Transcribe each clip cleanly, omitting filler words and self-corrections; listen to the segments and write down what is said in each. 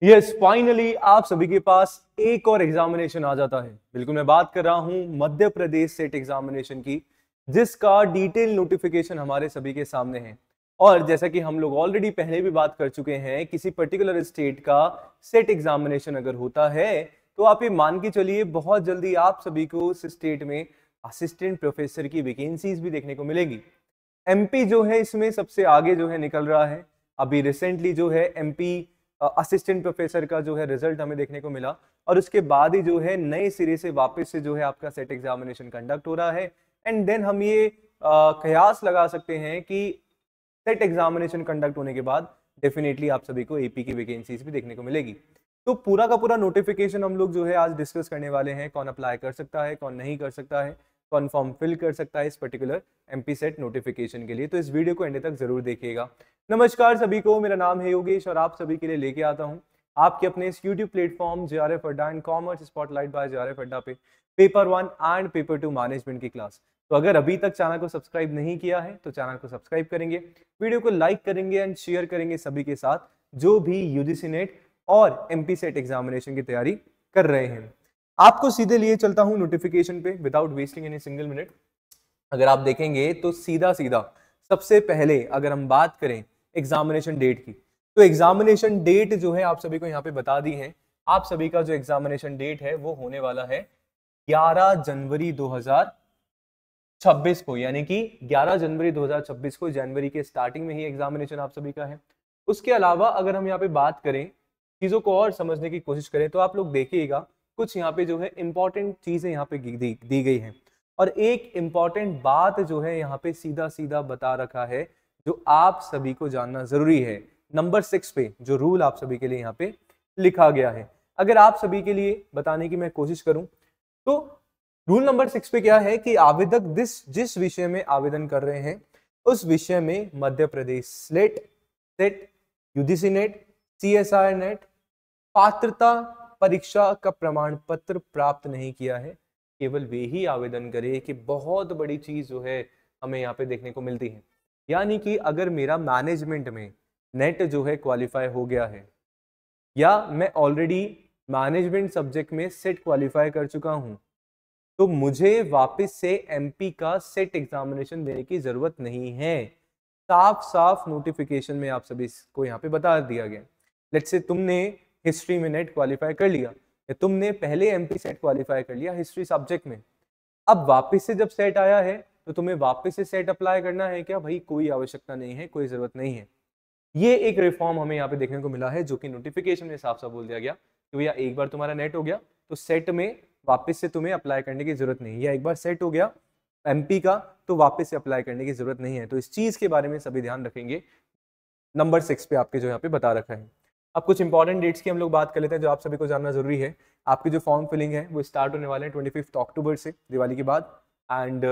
Yes finally आप सभी के पास एक और एग्जामिनेशन आ जाता है। बिल्कुल मैं बात कर रहा हूं मध्य प्रदेश सेट एग्जामिनेशन की, जिसका डिटेल नोटिफिकेशन हमारे सभी के सामने है। और जैसा कि हम लोग ऑलरेडी पहले भी बात कर चुके हैं, किसी पर्टिकुलर स्टेट का सेट एग्जामिनेशन अगर होता है तो आप ये मान के चलिए बहुत जल्दी आप सभी को उस स्टेट में असिस्टेंट प्रोफेसर की वैकेंसीज भी देखने को मिलेगी। एमपी जो है इसमें सबसे आगे जो है निकल रहा है। अभी रिसेंटली जो है एमपी असिस्टेंट प्रोफेसर का जो है रिजल्ट हमें देखने को मिला, और उसके बाद ही जो है नए सिरे से वापस से जो है आपका सेट एग्जामिनेशन कंडक्ट हो रहा है। एंड देन हम ये कयास लगा सकते हैं कि सेट एग्जामिनेशन कंडक्ट होने के बाद डेफिनेटली आप सभी को एपी की वैकेंसीज भी देखने को मिलेगी। तो पूरा का पूरा नोटिफिकेशन हम लोग जो है आज डिस्कस करने वाले हैं, कौन अप्लाई कर सकता है, कौन नहीं कर सकता है, कौन फॉर्म फिल कर सकता है इस पर्टिकुलर एमपी सेट नोटिफिकेशन के लिए। तो इस वीडियो को एंड तक जरूर देखिएगा। नमस्कार सभी को, मेरा नाम है योगेश और आप सभी के लिए लेके आता हूँ आपके अपने इस YouTube platform JRF Adda and commerce spotlight by JRF Adda पे पेपर 1 एंड पेपर 2 मैनेजमेंट की क्लास। तो अगर अभी तक चैनल को सब्सक्राइब नहीं किया है तो चैनल को सब्सक्राइब करेंगे, वीडियो को लाइक करेंगे एंड शेयर करेंगे सभी के साथ जो भी यूजीसी नेट और एमपी सेट एग्जामिनेशन की तैयारी कर रहे हैं। आपको सीधे लिए चलता हूं नोटिफिकेशन पे without wasting any single minute. अगर आप देखेंगे तो सीधा सीधा सबसे पहले अगर हम बात करें एग्जामिनेशन डेट की, तो एग्जामिनेशन डेट जो है आप सभी को यहाँ पे बता दी है। आप सभी का जो एग्जामिनेशन डेट है वो होने वाला है 11 जनवरी 2026 को, यानी कि 11 जनवरी 2026 को, जनवरी के स्टार्टिंग में ही एग्जामिनेशन आप सभी का है। उसके अलावा अगर हम यहाँ पे बात करें, चीजों को और समझने की कोशिश करें, तो आप लोग देखिएगा कुछ यहाँ पे जो है इंपॉर्टेंट चीजें यहाँ पे दी गई हैं। और एक इंपॉर्टेंट बात जो है यहाँ पे सीधा सीधा बता रखा है जो आप सभी को जानना जरूरी है। नंबर 6 पे जो रूल आप सभी के लिए यहाँ पे लिखा गया है, अगर आप सभी के लिए बताने की मैं कोशिश करूं तो रूल नंबर 6 पे क्या है कि आवेदक जिस विषय में आवेदन कर रहे हैं उस विषय में Madhya Pradesh SLET, SET, UGC NET, CSR NET पात्रता परीक्षा का प्रमाण पत्र प्राप्त नहीं किया है, केवल वे ही आवेदन करे। कि बहुत बड़ी चीज जो है हमें यहाँ पे देखने को मिलती है, यानी कि अगर मेरा मैनेजमेंट में नेट जो है क्वालिफाई हो गया है, या मैं ऑलरेडी मैनेजमेंट सब्जेक्ट में सेट क्वालिफाई कर चुका हूं, तो मुझे वापस से एमपी का सेट एग्जामिनेशन देने की जरूरत नहीं है। साफ साफ नोटिफिकेशन में आप सभी को यहाँ पे बता दिया गया। लेट्स से तुमने हिस्ट्री में नेट क्वालिफाई कर लिया, या तुमने पहले एमपी सेट क्वालिफाई कर लिया हिस्ट्री सब्जेक्ट में, अब वापस से जब सेट आया है तो तुम्हें वापस से सेट अप्लाई करना है क्या? भाई कोई आवश्यकता नहीं है, कोई जरूरत नहीं है। ये एक रिफॉर्म हमें यहाँ पे देखने को मिला है, जो कि नोटिफिकेशन में साफ साफ बोल दिया गया कि भैया एक बार तुम्हारा नेट हो गया तो सेट में वापस से तुम्हें अप्लाई करने की जरूरत नहीं है, या एक बार सेट हो गया एमपी का तो वापस से अप्लाई करने की जरूरत नहीं है। तो इस चीज के बारे में सभी ध्यान रखेंगे। नंबर 6 पे आपके जो यहाँ पे बता रखा है। अब कुछ इंपॉर्टेंट डेट्स की हम लोग बात कर लेते हैं जो आप सभी को जानना जरूरी है। आपकी जो फॉर्म फिलिंग है वो स्टार्ट होने वाले हैं 25 अक्टूबर से, दिवाली के बाद। एंड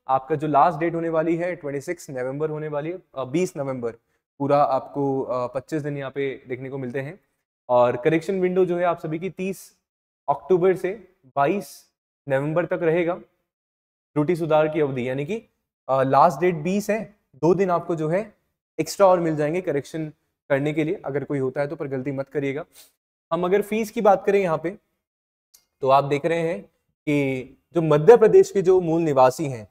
आपका जो लास्ट डेट होने वाली है 26 नवंबर होने वाली है, 20 नवंबर। पूरा आपको 25 दिन यहाँ पे देखने को मिलते हैं। और करेक्शन विंडो जो है आप सभी की 30 अक्टूबर से 22 नवंबर तक रहेगा। त्रुटि सुधार की अवधि, यानी कि लास्ट डेट 20 है, 2 दिन आपको जो है एक्स्ट्रा और मिल जाएंगे करेक्शन करने के लिए, अगर कोई होता है तो, पर गलती मत करिएगा। हम अगर फीस की बात करें यहाँ पे, तो आप देख रहे हैं कि जो मध्य प्रदेश के जो मूल निवासी हैं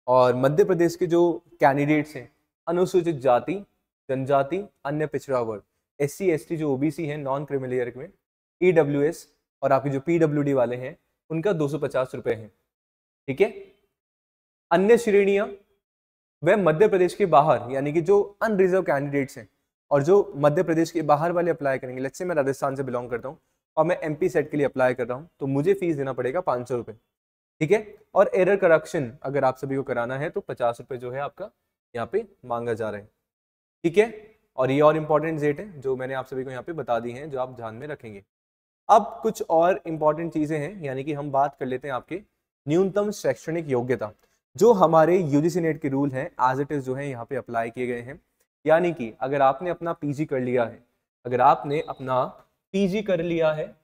और मध्य प्रदेश के जो कैंडिडेट्स हैं, अनुसूचित जाति, जनजाति, अन्य पिछड़ा वर्ग, SC ST जो OBC हैं नॉन क्रिमिलियर में, EWS और आपके जो PWD वाले हैं उनका 250 रुपए है। ठीक है। अन्य श्रेणियां वह मध्य प्रदेश के बाहर, यानी कि जो अनरिजर्व कैंडिडेट्स हैं और जो मध्य प्रदेश के बाहर वाले अप्लाई करेंगे। लेट्स से मैं राजस्थान से बिलोंग करता हूं और मैं एमपी सेट के लिए अप्लाई कर रहा हूं, तो मुझे फीस देना पड़ेगा 500 रुपए। ठीक है। और एरर करेक्शन अगर आप सभी को कराना है तो 50 रुपए जो है आपका यहाँ पे मांगा जा रहा है। ठीक है। और ये और इंपॉर्टेंट डेट है जो मैंने आप सभी को यहाँ पे बता दी हैं, जो आप ध्यान में रखेंगे। अब कुछ और इंपॉर्टेंट चीजें हैं, यानी कि हम बात कर लेते हैं आपके न्यूनतम शैक्षणिक योग्यता, जो हमारे यूजीसी नेट के रूल हैं एज इट इज जो है यहाँ पे अप्लाई किए गए हैं। यानी कि अगर आपने अपना पीजी कर लिया है, अगर आपने अपना पीजी कर लिया है,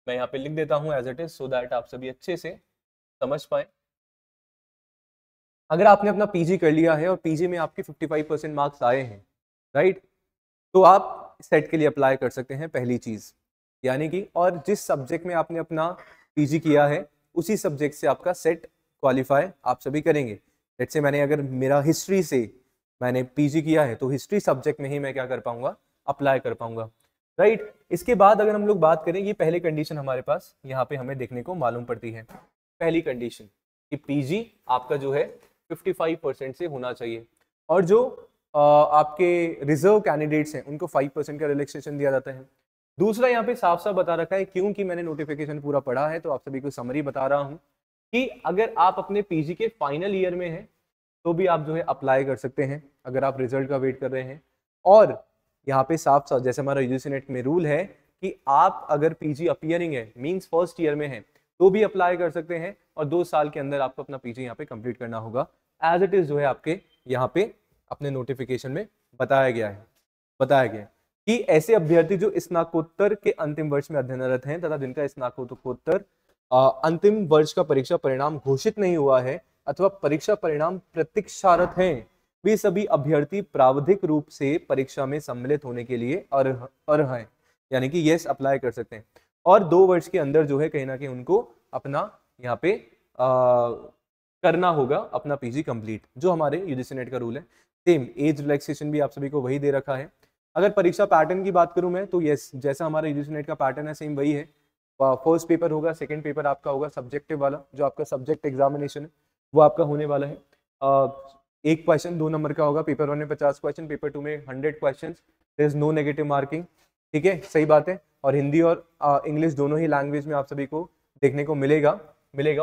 मैं यहाँ पे लिख देता हूँ as it is so that आप सभी अच्छे से समझ पाए। अगर आपने अपना पीजी कर लिया है और पीजी में आपके 55% मार्क्स आए हैं, राइट, तो आप सेट के लिए अप्लाई कर सकते हैं, पहली चीज। यानी कि और जिस सब्जेक्ट में आपने अपना पीजी किया है उसी सब्जेक्ट से आपका सेट क्वालिफाई आप सभी करेंगे। लेट्स से मैंने अगर मेरा हिस्ट्री से मैंने पीजी किया है तो हिस्ट्री सब्जेक्ट में ही मैं क्या कर पाऊंगा, अप्लाई कर पाऊंगा, राइट। इसके बाद अगर हम लोग बात करें, ये पहली कंडीशन हमारे पास यहाँ पे हमें देखने को मालूम पड़ती है। पहली कंडीशन कि पीजी आपका जो है 55% से होना चाहिए, और जो आपके रिजर्व कैंडिडेट्स हैं उनको 5% का रिलैक्सेशन दिया जाता है। दूसरा यहाँ पे साफ साफ बता रखा है, क्योंकि मैंने नोटिफिकेशन पूरा पढ़ा है तो आप सभी को समरी बता रहा हूँ कि अगर आप अपने पीजी के फाइनल ईयर में हैं तो भी आप जो है अप्लाई कर सकते हैं अगर आप रिजल्ट का वेट कर रहे हैं। और यहाँ पे साफ साफ जैसे हमारा यूजीसी नेट में रूल है कि आप अगर पीजी अपीयरिंग है मींस फर्स्ट ईयर में है तो भी अप्लाई कर सकते हैं, और 2 साल के अंदर आपको अपना पीजी यहाँ पे कंप्लीट करना होगा, एज इट इज जो है आपके यहाँ पे अपने नोटिफिकेशन में बताया गया है कि ऐसे अभ्यर्थी जो स्नातकोत्तर के अंतिम वर्ष में अध्ययनरत हैं तथा जिनका स्नातकोत्तर अंतिम वर्ष का परीक्षा परिणाम घोषित नहीं हुआ है अथवा परीक्षा परिणाम प्रतीक्षारत हैं, वे सभी अभ्यर्थी प्रावधिक रूप से परीक्षा में सम्मिलित होने के लिए अर्ह हैं, यानी कि यस अप्लाई कर सकते हैं। और 2 वर्ष के अंदर जो है कहीं ना कहीं उनको अपना यहाँ पे करना होगा अपना पीजी कंप्लीट, जो हमारे यूजीसी नेट का रूल है। सेम एज रिलैक्सेशन भी आप सभी को वही दे रखा है। अगर परीक्षा पैटर्न की बात करूं मैं तो यस, जैसा हमारा यूजीसी नेट का पैटर्न है सेम वही है। फर्स्ट पेपर होगा, सेकंड पेपर आपका होगा सब्जेक्टिव वाला, जो आपका सब्जेक्ट एग्जामिनेशन है वो आपका होने वाला है। एक क्वेश्चन 2 नंबर का होगा, पेपर 1 में 50 क्वेश्चन, पेपर 2 में 100 question, there is no negative marking, ठीक है, सही बात है। और हिंदी और इंग्लिश दोनों ही लैंग्वेज में आप सभी को देखने को मिलेगा,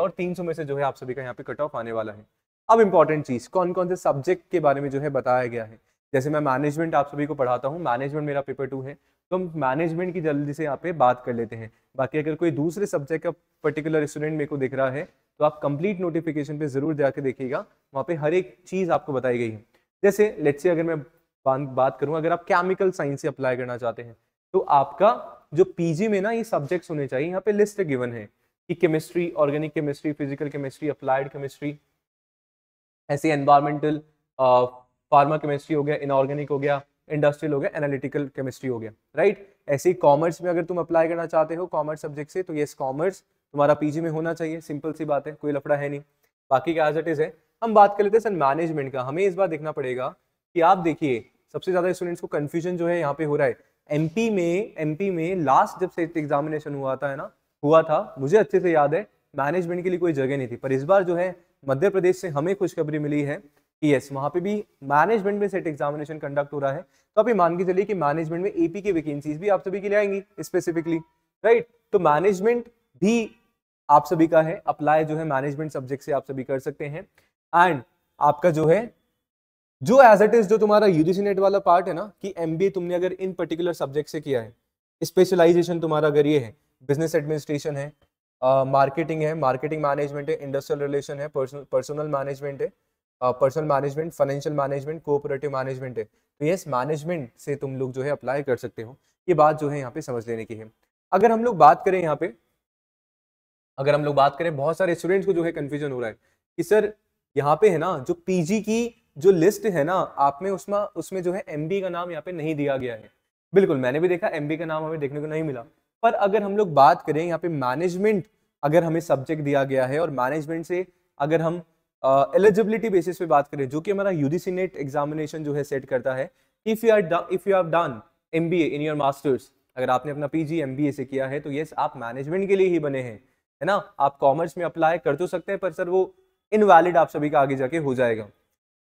और 300 में से जो है आप सभी का यहाँ पे कट ऑफ आने वाला है। अब इंपॉर्टेंट चीज, कौन कौन से सब्जेक्ट के बारे में जो है बताया गया है। जैसे मैं मैनेजमेंट आप सभी को पढ़ाता हूँ, मैनेजमेंट मेरा पेपर 2 है, तो हम मैनेजमेंट की जल्दी से यहाँ पे बात कर लेते हैं। बाकी अगर कोई दूसरे सब्जेक्ट का पर्टिकुलर स्टूडेंट मेरे को दिख रहा है तो आप कंप्लीट नोटिफिकेशन पे जरूर जाके देखिएगा, वहाँ पे हर एक चीज आपको बताई गई है। जैसे लेट्स से अगर मैं बात करूँ, अगर आप केमिकल साइंस से अप्लाई करना चाहते हैं तो आपका जो पीजी में ना ये सब्जेक्ट्स होने चाहिए, यहाँ पे लिस्ट गिवन है कि chemistry, organic chemistry, physical chemistry, applied chemistry, ऐसे एनवायरमेंटल, फार्मा केमिस्ट्री हो गया, इनऑर्गेनिक हो गया, इंडस्ट्रियल हो गया, एनालिटिकल केमिस्ट्री हो गया, राइट। ऐसे ही कॉमर्स में अगर तुम अप्लाई करना चाहते हो कॉमर्स सब्जेक्ट से तो यस कॉमर्स तुम्हारा पीजी में होना चाहिए, सिंपल सी बात है, कोई लफड़ा है नहीं। बाकी का एज इट इज है। हम बात कर लेते हैं सर मैनेजमेंट का। हमें इस बार देखना पड़ेगा कि आप देखिए सबसे ज्यादा स्टूडेंट्स को कंफ्यूजन जो है यहाँ पे हो रहा है। एमपी में लास्ट जब सेट एग्जामिनेशन हुआ था, मुझे अच्छे से याद है, मैनेजमेंट के लिए कोई जगह नहीं थी। पर इस बार जो है मध्य प्रदेश से हमें खुशखबरी मिली है कि यस वहाँ पे भी मैनेजमेंट में सेट एग्जामिनेशन कंडक्ट हो रहा है। तो आप ये मान के चलिए कि मैनेजमेंट में एपी की वैकेंसीज भी आप सभी के लिए आएंगी स्पेसिफिकली, राइट। तो मैनेजमेंट भी आप सभी का है, अप्लाई जो है मैनेजमेंट सब्जेक्ट से आप सभी कर सकते हैं। एंड आपका जो है जो एज इट इज जो तुम्हारा यूजीसी नेट वाला पार्ट है ना कि एमबीए तुमने अगर इन पर्टिकुलर सब्जेक्ट से किया है, स्पेशलाइजेशन तुम्हारा अगर ये है, बिजनेस एडमिनिस्ट्रेशन है, मार्केटिंग है, मार्केटिंग मैनेजमेंट है, इंडस्ट्रियल रिलेशन है, पर्सनल मैनेजमेंट है, personal management, financial management, cooperative management है, तो यस मैनेजमेंट से तुम लोग जो है अप्लाई कर सकते हो। ये बात जो है यहाँ पे समझ लेने की है। अगर हम लोग बात करें यहाँ पे, बहुत सारे स्टूडेंट्स को जो है कंफ्यूजन हो रहा है कि सर यहाँ पे है ना जो पीजी की जो लिस्ट है ना आप में उसमें जो है एमबी का नाम यहाँ पे नहीं दिया गया है। बिल्कुल मैंने भी देखा एमबी का नाम हमें देखने को नहीं मिला। पर अगर हम लोग बात करें यहाँ पे मैनेजमेंट अगर हमें सब्जेक्ट दिया गया है और मैनेजमेंट से अगर हम एलिजिबिलिटी बेसिस पे बात करें जो कि हमारा यूजीसी नेट एग्जामिनेशन जो है सेट करता है, if you have done MBA in your masters, अगर आपने अपना पीजी एमबीए से किया है तो यस आप मैनेजमेंट के लिए ही बने हैं, है ना। आप कॉमर्स में अप्लाई कर तो सकते हैं पर सर वो इनवैलिड आप सभी का आगे जाके हो जाएगा।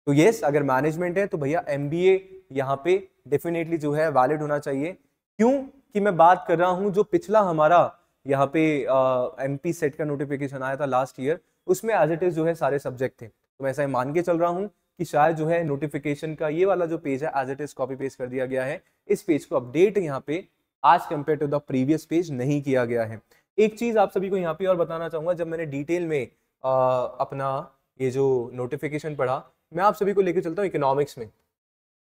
तो यस अगर मैनेजमेंट है तो भैया एमबीए यहाँ पे डेफिनेटली जो है वैलिड होना चाहिए। क्यों कि मैं बात कर रहा हूँ जो पिछला हमारा यहाँ पे एमपी सेट का नोटिफिकेशन आया था लास्ट ईयर, उसमें एज इट इज जो है सारे सब्जेक्ट थे। तो मैं ऐसा मान के चल रहा हूँ कि शायद जो है नोटिफिकेशन का ये वाला जो पेज है as it is copy paste कर दिया गया है, इस पेज को अपडेट यहाँ पे आज compare to the previous page नहीं किया गया है। एक चीज आप सभी को यहाँ पे और बताना चाहूंगा, जब मैंने डिटेल में अपना ये जो नोटिफिकेशन पढ़ा, मैं आप सभी को लेके चलता हूँ इकोनॉमिक्स में,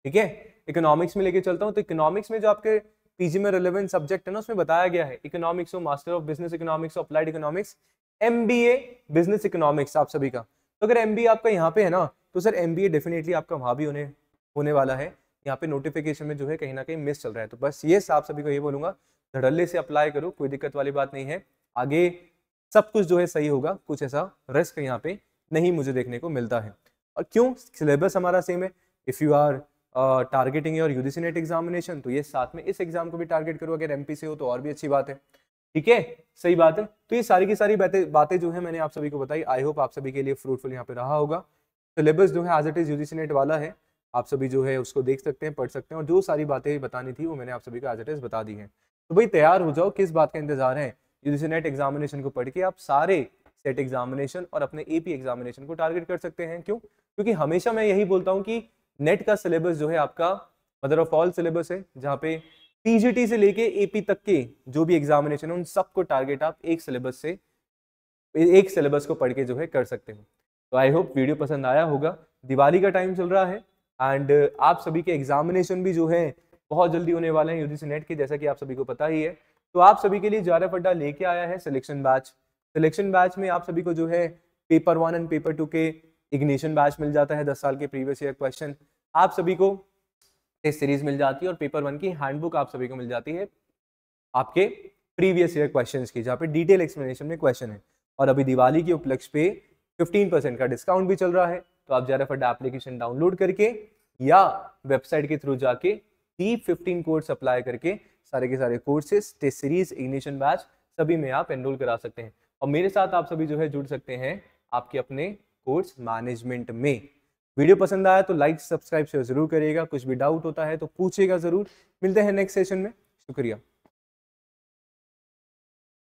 ठीक है, इकोनॉमिक्स में लेके चलता हूँ। तो इकोनॉमिक्स में जो आपके पीजी में रिलेवेंट सब्जेक्ट है ना उसमें बताया गया है इकोनॉमिक्स हो, मास्टर ऑफ बिजनेस इकोनॉमिक्स हो, applied economics, MBA business economics आप सभी का। तो अगर एमबीए आपका यहाँ पे है ना तो सर एमबीए डेफिनेटली आपका वहां भी होने वाला है। यहाँ पे नोटिफिकेशन में जो है कहीं ना कहीं मिस चल रहा है। तो बस ये आप सभी को ये बोलूंगा, धड़ल्ले से अप्लाई करो, कोई दिक्कत वाली बात नहीं है, आगे सब कुछ जो है सही होगा, कुछ ऐसा रिस्क यहाँ पे नहीं मुझे देखने को मिलता है। और क्यों, सिलेबस हमारा सेम है। If you are targeting your UGC NET examination, तो ये साथ में इस एग्जाम को भी टारगेट करो, अगर एमपी से हो तो और भी अच्छी बात है, ठीक है, सही बात है। तो ये सारी की सारी बातें जो है मैंने आप सभी को बताई, आई होप आप सभी के लिए फ्रूटफुल यहाँ पे रहा होगा। सिलेबस जो है as it is UGC NET वाला है, आप सभी जो है उसको देख सकते हैं, पढ़ सकते हैं, और जो सारी बातें बतानी थी वो मैंने आप सभी को एज इट इज बता दी है। तो भाई तैयार हो जाओ, किस बात का इंतजार है, यूजीसी नेट एग्जामिनेशन को पढ़ के आप सारे सेट एग्जामिनेशन और अपने एपी एग्जामिनेशन को टारगेट कर सकते हैं। क्यों? क्योंकि हमेशा मैं यही बोलता हूँ कि नेट का सिलेबस जो है आपका मदर ऑफ ऑल सिलेबस है, जहाँ पे पीजीटी से लेके एपी तक के जो भी एग्जामिनेशन है उन सबको टारगेट आप एक सिलेबस को पढ़ के जो है कर सकते हो। तो आई होप वीडियो पसंद आया होगा। दिवाली का टाइम चल रहा है एंड आप सभी के एग्जामिनेशन भी जो है बहुत जल्दी होने वाले हैं यूजीसी नेट के, जैसा कि आप सभी को पता ही है। तो आप सभी के लिए JRF अड्डा लेके आया है सिलेक्शन बैच। सिलेक्शन बैच में आप सभी को जो है पेपर 1 एंड पेपर 2 के इग्निशन बैच मिल जाता है, 10 साल के प्रीवियस ईयर क्वेश्चन आप सभी को टेस्ट सीरीज मिल जाती है, और पेपर 1 की हैंडबुक आप सभी को मिल जाती है आपके प्रीवियस ईयर क्वेश्चंस की, जहाँ पे डिटेल एक्सप्लेनेशन में क्वेश्चन है। और अभी दिवाली के उपलक्ष्य पे 15% का डिस्काउंट भी चल रहा है, तो आप JRF अड्डा एप्लीकेशन डाउनलोड करके या वेबसाइट के थ्रू जाके T15 कोर्स अप्लाई करके सारे के सारे courses, test series, ignition batch सभी में आप एनरोल करा सकते हैं, और मेरे साथ आप सभी जो है जुड़ सकते हैं आपके अपने कोर्स मैनेजमेंट में। वीडियो पसंद आया तो लाइक, सब्सक्राइब, शेयर जरूर करिएगा। कुछ भी डाउट होता है तो पूछिएगा जरूर। मिलते हैं नेक्स्ट सेशन में। शुक्रिया।